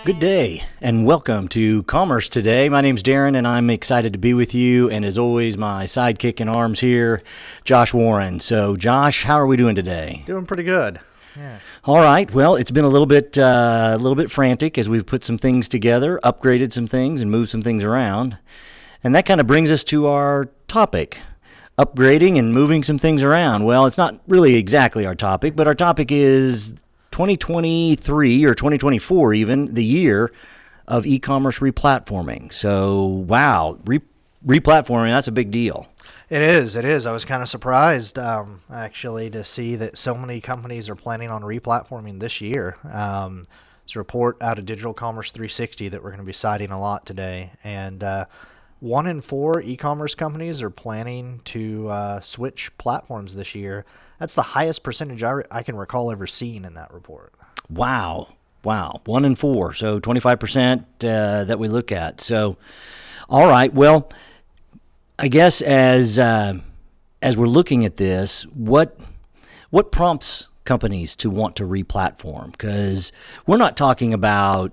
Good day and welcome to Commerce Today. My name's Darren and I'm excited to be with you. And as always, my sidekick in arms here, Josh Warren. So Josh, how are we doing today? Doing pretty good. Yeah. All right. Well, it's been a little bit frantic as we've put some things together, upgraded some things and moved some things around. And that kind of brings us to our topic, upgrading and moving some things around. Well, it's not really exactly our topic, but our topic is 2023 or 2024 even, the year of e-commerce replatforming. So, wow, replatforming, that's a big deal. It is. I was kind of surprised, actually, to see that so many companies are planning on replatforming this year. It's a report out of Digital Commerce 360 that we're going to be citing a lot today. And 1 in 4 e-commerce companies are planning to switch platforms this year. That's the highest percentage I can recall ever seeing in that report. Wow. 1 in 4. So 25% that we look at. So, all right. Well, I guess as we're looking at this, what prompts companies to want to replatform? Because we're not talking about,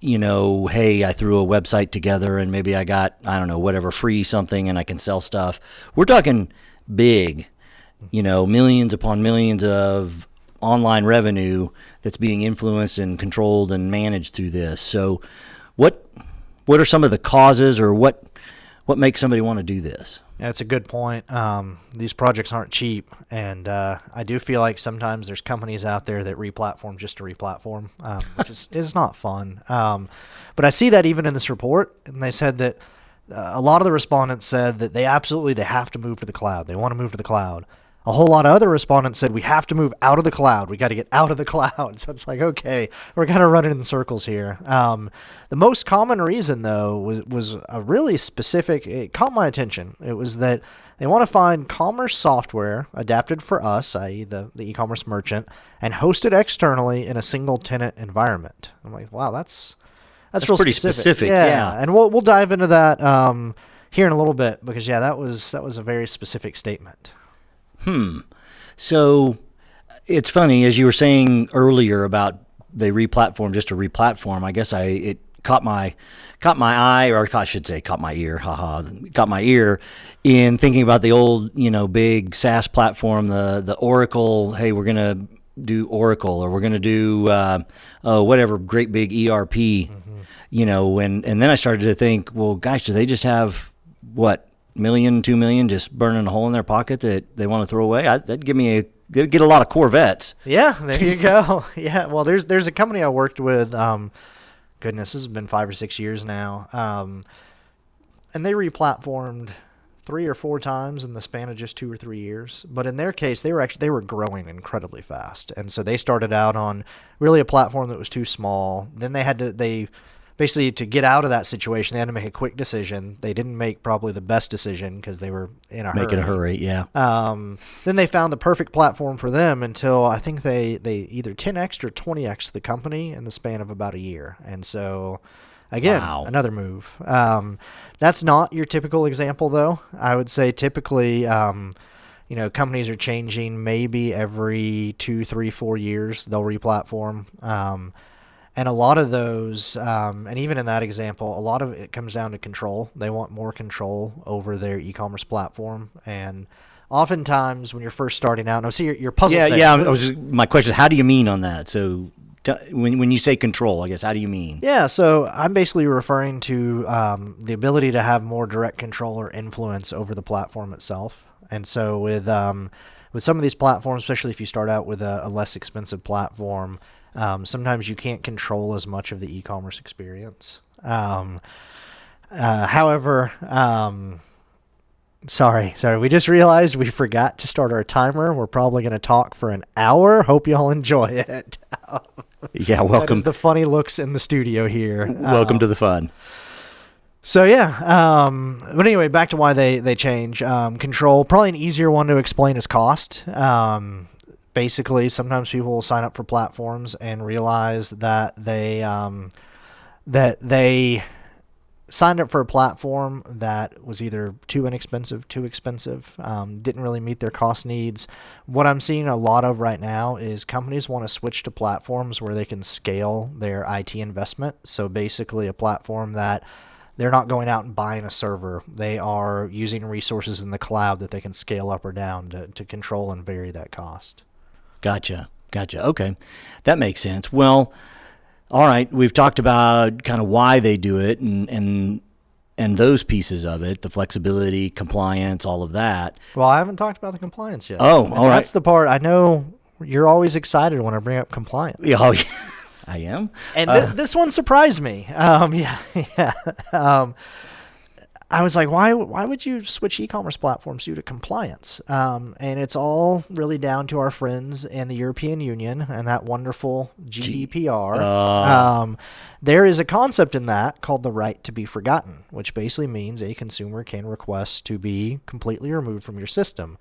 hey, I threw a website together and maybe I got, whatever, free something and I can sell stuff. We're talking big, millions upon millions of online revenue that's being influenced and controlled and managed through this. So what are some of the causes, or what makes somebody want to do this? Yeah, it's a good point. These projects aren't cheap, and I do feel like sometimes there's companies out there that replatform just to replatform, which is not fun. But I see that even in this report, and they said that a lot of the respondents said that they have to move to the cloud. They want to move to the cloud. A whole lot of other respondents said we have to move out of the cloud. We got to get out of the cloud. So it's like, okay, we're kind of running in circles here. The most common reason, though, was a really specific. It caught my attention. It was that they want to find commerce software adapted for us, i.e. the e-commerce merchant, and hosted externally in a single tenant environment. I'm like, wow, that's real pretty specific. Yeah. And we'll dive into that here in a little bit, because that was a very specific statement. So it's funny, as you were saying earlier about they replatform just to replatform. I guess it caught my eye, or I should say caught my ear. Caught my ear in thinking about the old, big SaaS platform, the Oracle. Hey, we're gonna do Oracle, or we're gonna do whatever great big ERP. And then I started to think, well, gosh, do they just have what? $1 million, $2 million just burning a hole in their pocket that they want to throw away? They'd get a lot of Corvettes. Yeah, there you go. Yeah, well, there's a company I worked with. Goodness, this has been 5 or 6 years now, and they replatformed 3 or 4 times in the span of just 2 or 3 years. But in their case, they were growing incredibly fast, and so they started out on really a platform that was too small. Then they basically, to get out of that situation, they had to make a quick decision. They didn't make probably the best decision because they were in a hurry. Make it a hurry, yeah. Then they found the perfect platform for them until I think they either 10x or 20x the company in the span of about a year. And so, again, Another move. That's not your typical example, though. I would say typically, companies are changing maybe every 2, 3, 4 years. They'll replatform. And a lot of those, and even in that example, a lot of it comes down to control. They want more control over their e-commerce platform. And oftentimes when you're first starting out, you're puzzled. Yeah. My question is, how do you mean on that? So when you say control, I guess, how do you mean? Yeah, so I'm basically referring to the ability to have more direct control or influence over the platform itself. And so with some of these platforms, especially if you start out with a less expensive platform, sometimes you can't control as much of the e-commerce experience. However, sorry, we just realized we forgot to start our timer. We're probably going to talk for an hour. Hope you all enjoy it. Yeah, welcome. That is the funny looks in the studio here. Welcome to the fun. So yeah, but anyway, back to why they change. Control, probably an easier one to explain is cost. Basically, sometimes people will sign up for platforms and realize that they signed up for a platform that was either too inexpensive, too expensive, didn't really meet their cost needs. What I'm seeing a lot of right now is companies want to switch to platforms where they can scale their IT investment. So basically a platform that they're not going out and buying a server. They are using resources in the cloud that they can scale up or down to control and vary that cost. Gotcha. Okay. That makes sense. Well, all right. We've talked about kind of why they do it and those pieces of it, the flexibility, compliance, all of that. Well, I haven't talked about the compliance yet. Oh, And all right. that's the part I know you're always excited when I bring up compliance. Oh, yeah. I am. And this one surprised me. Yeah. I was like, why would you switch e-commerce platforms due to compliance? And it's all really down to our friends in the European Union and that wonderful GDPR. There is a concept in that called the right to be forgotten, which basically means a consumer can request to be completely removed from your system.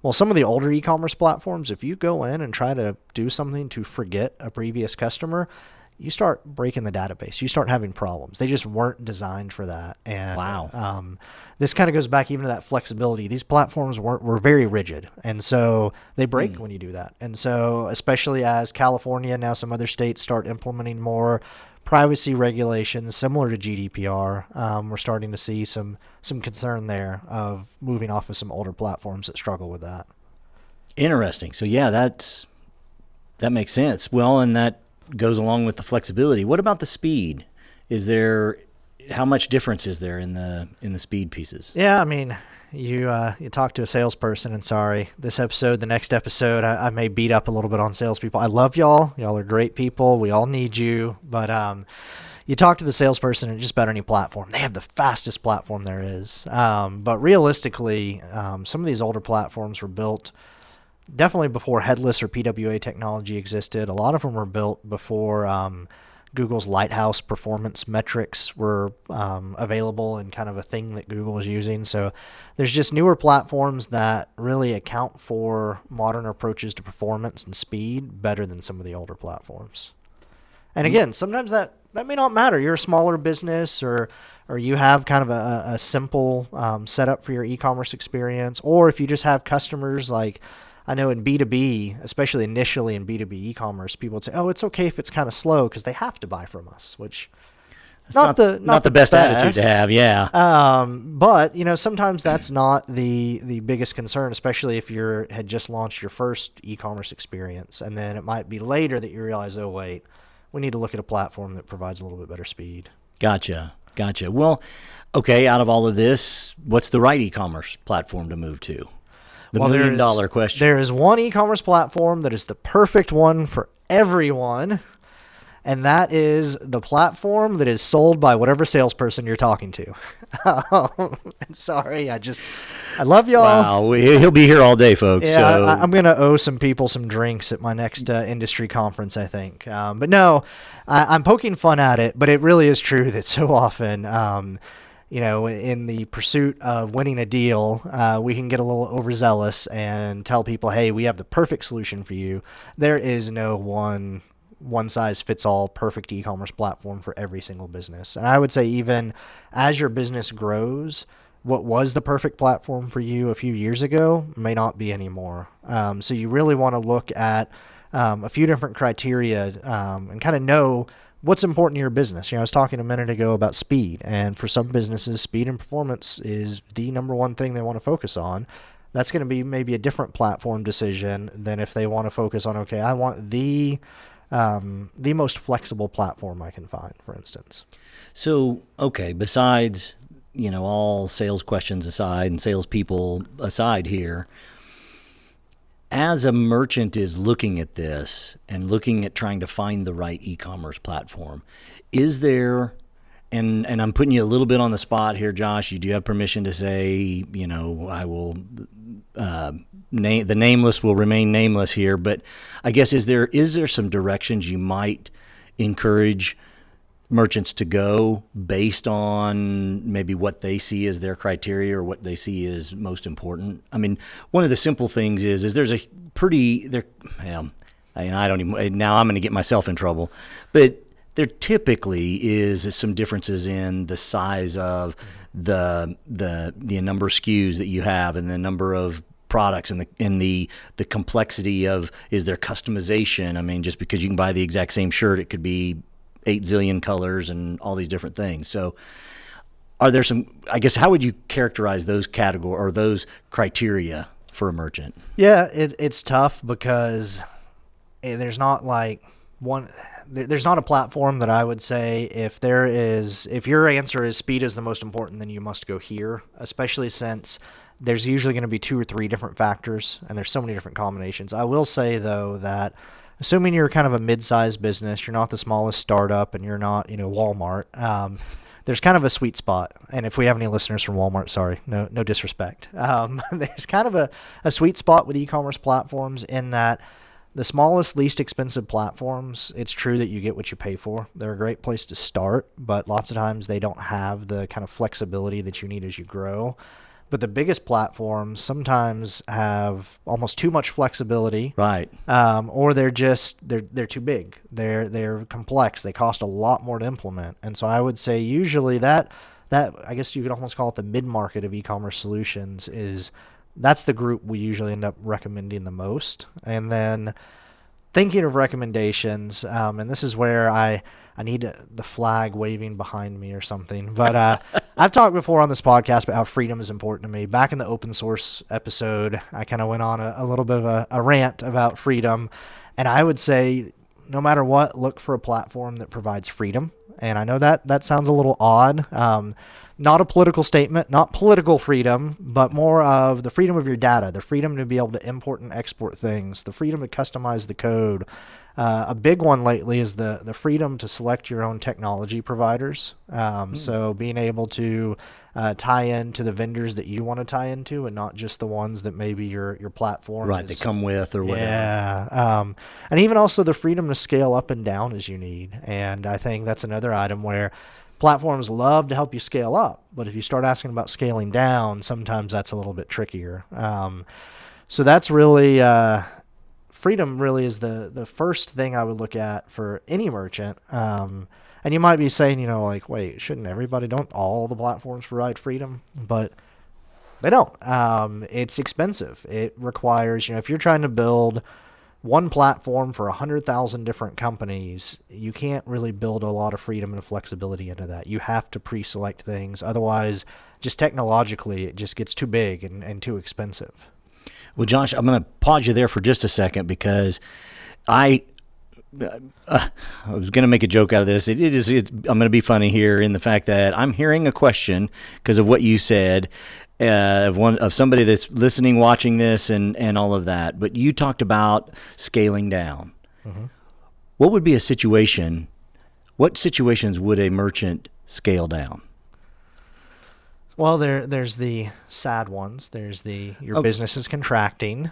Well, some of the older e-commerce platforms, if you go in and try to do something to forget a previous customer, you start breaking the database. You start having problems. They just weren't designed for that. And Wow. this kind of goes back even to that flexibility. These platforms were very rigid, and so they break when you do that. And so especially as California, now some other states start implementing more privacy regulations similar to GDPR, we're starting to see some concern there of moving off of some older platforms that struggle with that. Interesting. So yeah, that makes sense. Well, and that goes along with the flexibility. What about the speed? How much difference is there in the speed pieces? Yeah, I mean, you talk to a salesperson, and sorry, this episode, the next episode, I may beat up a little bit on salespeople. I love y'all. Y'all are great people. We all need you. But you talk to the salesperson and just about any platform. They have the fastest platform there is. But realistically, some of these older platforms were built definitely before headless or PWA technology existed. A lot of them were built before Google's Lighthouse performance metrics were available and kind of a thing that Google is using. So there's just newer platforms that really account for modern approaches to performance and speed better than some of the older platforms. And again, sometimes that may not matter. You're a smaller business or you have kind of a simple setup for your e-commerce experience, or if you just have customers like, I know in B2B, especially initially in B2B e-commerce, people would say, "Oh, it's okay if it's kind of slow because they have to buy from us," which is not the best attitude to have. Yeah. But sometimes that's not the biggest concern, especially if you had just launched your first e-commerce experience, and then it might be later that you realize, oh wait, we need to look at a platform that provides a little bit better speed. Gotcha. Well, okay. Out of all of this, what's the right e-commerce platform to move to? The $1 million question. There is one e-commerce platform that is the perfect one for everyone, and that is the platform that is sold by whatever salesperson you're talking to. Sorry, I love y'all. Wow, he'll be here all day, folks. Yeah, so. I'm going to owe some people some drinks at my next industry conference, I think. But no, I'm poking fun at it, but it really is true that so often in the pursuit of winning a deal, we can get a little overzealous and tell people, hey, we have the perfect solution for you. There is no one-size-fits-all perfect e-commerce platform for every single business. And I would say even as your business grows, what was the perfect platform for you a few years ago may not be anymore. So you really want to look at a few different criteria and kind of know what's important to your business. I was talking a minute ago about speed, and for some businesses, speed and performance is the number one thing they want to focus on. That's going to be maybe a different platform decision than if they want to focus on, okay, I want the most flexible platform I can find, for instance. So, okay, besides, all sales questions aside and salespeople aside here, as a merchant is looking at this and looking at trying to find the right e-commerce platform, is there, and I'm putting you a little bit on the spot here, Josh, you do have permission to say, I will, the nameless will remain nameless here, but I guess is there some directions you might encourage merchants to go based on maybe what they see as their criteria or what they see as most important? I mean, one of the simple things is there's a pretty, and I don't even, now I'm going to get myself in trouble, but there typically is some differences in the size of the number of SKUs that you have and the number of products and the complexity of, is there customization? I mean, just because you can buy the exact same shirt, it could be 8 zillion colors and all these different things. So are there some, I guess, how would you characterize those category or those criteria for a merchant? Yeah, it's tough because there's not like one. There's not a platform that I would say if your answer is speed is the most important, then you must go here, especially since there's usually going to be 2 or 3 different factors and there's so many different combinations. I will say though that assuming you're kind of a mid-sized business, you're not the smallest startup and you're not, Walmart, there's kind of a sweet spot. And if we have any listeners from Walmart, sorry, no disrespect. There's kind of a sweet spot with e-commerce platforms in that the smallest, least expensive platforms, it's true that you get what you pay for. They're a great place to start, but lots of times they don't have the kind of flexibility that you need as you grow. But the biggest platforms sometimes have almost too much flexibility, right? Or they're too big. They're complex. They cost a lot more to implement. And so I would say usually that I guess you could almost call it the mid-market of e-commerce solutions that's the group we usually end up recommending the most. And then thinking of recommendations, and this is where I need the flag waving behind me or something. But I've talked before on this podcast about how freedom is important to me. Back in the open source episode, I kind of went on a little bit of a rant about freedom. And I would say, no matter what, look for a platform that provides freedom. And I know that sounds a little odd. Not a political statement, not political freedom, but more of the freedom of your data, the freedom to be able to import and export things, the freedom to customize the code. A big one lately is the freedom to select your own technology providers. So being able to tie into the vendors that you want to tie into and not just the ones that maybe your platform they come with or whatever. Yeah. And even also the freedom to scale up and down as you need. And I think that's another item where platforms love to help you scale up, but if you start asking about scaling down, sometimes that's a little bit trickier. So that's really freedom really is the first thing I would look at for any merchant. And you might be saying, wait, don't all the platforms provide freedom? But they don't. It's expensive. It requires, if you're trying to build one platform for 100,000 different companies, you can't really build a lot of freedom and flexibility into that. You have to pre-select things. Otherwise, just technologically, it just gets too big and too expensive. Well, Josh, I'm going to pause you there for just a second because I was going to make a joke out of this. I'm going to be funny here in the fact that I'm hearing a question because of what you said of somebody that's listening, watching this, and all of that. But you talked about scaling down. Mm-hmm. What would be a situation? What situations would a merchant scale down? Well, there's the sad ones. There's your business is contracting,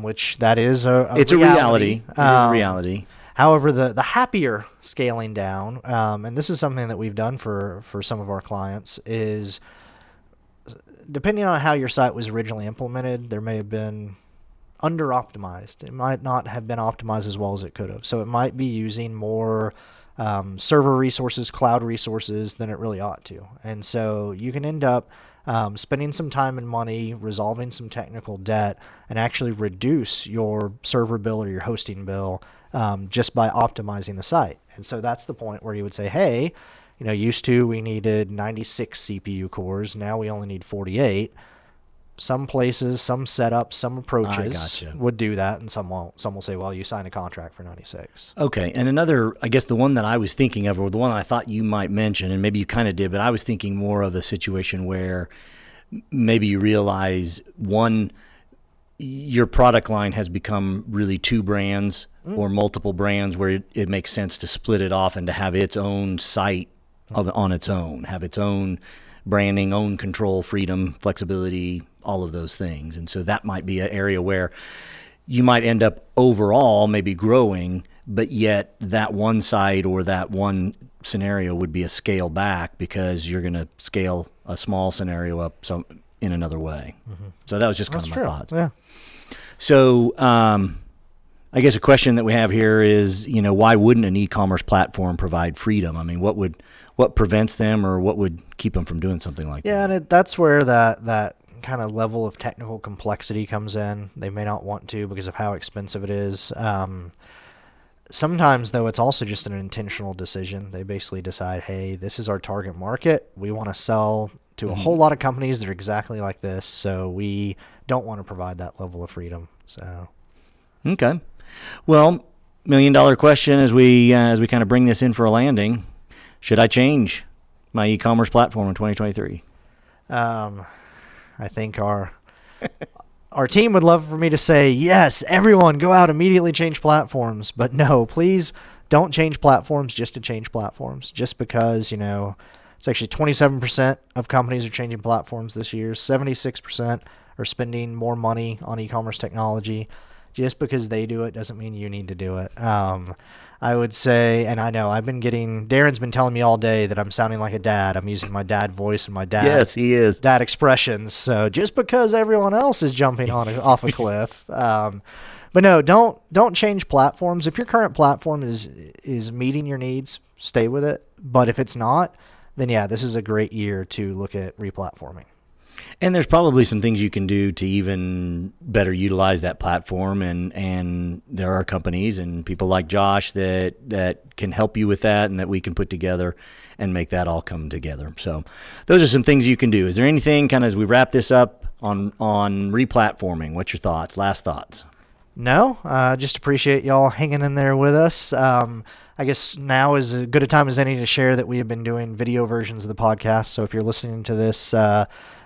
which that is it's reality. It is a reality. However, the happier scaling down, and this is something that we've done for some of our clients, is depending on how your site was originally implemented, there may have been under-optimized. It might not have been optimized as well as it could have. So it might be using more server resources, cloud resources than it really ought to. And so you can end up spending some time and money resolving some technical debt and actually reduce your server bill or your hosting bill just by optimizing the site. And so that's the point where you would say, hey, used to we needed 96 CPU cores. Now we only need 48. Some places, some setups, some approaches would do that, and some won't. Some will say, well, you signed a contract for 96. Okay, and another, I guess the one that I was thinking of, or the one I thought you might mention, and maybe you kind of did, but I was thinking more of a situation where maybe you realize, your product line has become really 2 brands or multiple brands where it makes sense to split it off and to have its own site on its own, have its own branding, own control, freedom, flexibility, all of those things. And so that might be an area where you might end up overall maybe growing, but yet that one site or that one scenario would be a scale back because you're going to scale a small scenario up in another way. Mm-hmm. So that was just kind of my thoughts. Yeah. So I guess a question that we have here is, why wouldn't an e-commerce platform provide freedom? I mean, what prevents them, or what would keep them from doing something like that? Yeah, and that's where that kind of level of technical complexity comes in. They may not want to because of how expensive it is. Sometimes, though, it's also just an intentional decision. They basically decide, hey, this is our target market. We want to sell to a whole lot of companies that are exactly like this, so we don't want to provide that level of freedom. So, okay. Well, $1 million question as we kind of bring this in for a landing. Should I change my e-commerce platform in 2023? I think our team would love for me to say, yes, everyone go out, immediately change platforms. But no, please don't change platforms just to change platforms. Just because, it's actually 27% of companies are changing platforms this year. 76% are spending more money on e-commerce technology. Just because they do it doesn't mean you need to do it. I would say, and I know Darren's been telling me all day that I'm sounding like a dad. I'm using my dad voice and my Yes, he is. dad expressions. So just because everyone else is jumping off a cliff, but no, don't change platforms. If your current platform is meeting your needs, stay with it. But if it's not, then yeah, this is a great year to look at replatforming. And there's probably some things you can do to even better utilize that platform, and there are companies and people like Josh that can help you with that, and that we can put together and make that all come together. So those are some things you can do. Is there anything kind of as we wrap this up on replatforming? What's your thoughts? Last thoughts? No, just appreciate y'all hanging in there with us. I guess now is as good a time as any to share that we have been doing video versions of the podcast. So if you're listening to this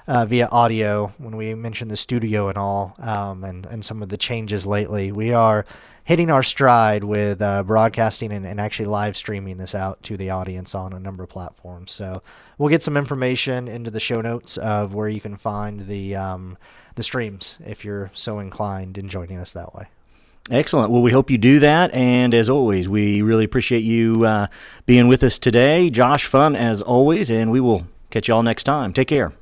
via audio, when we mentioned the studio and all, and some of the changes lately, we are hitting our stride with broadcasting and actually live streaming this out to the audience on a number of platforms. So we'll get some information into the show notes of where you can find the streams if you're so inclined in joining us that way. Excellent. Well, we hope you do that. And as always, we really appreciate you being with us today. Josh, fun as always, and we will catch you all next time. Take care.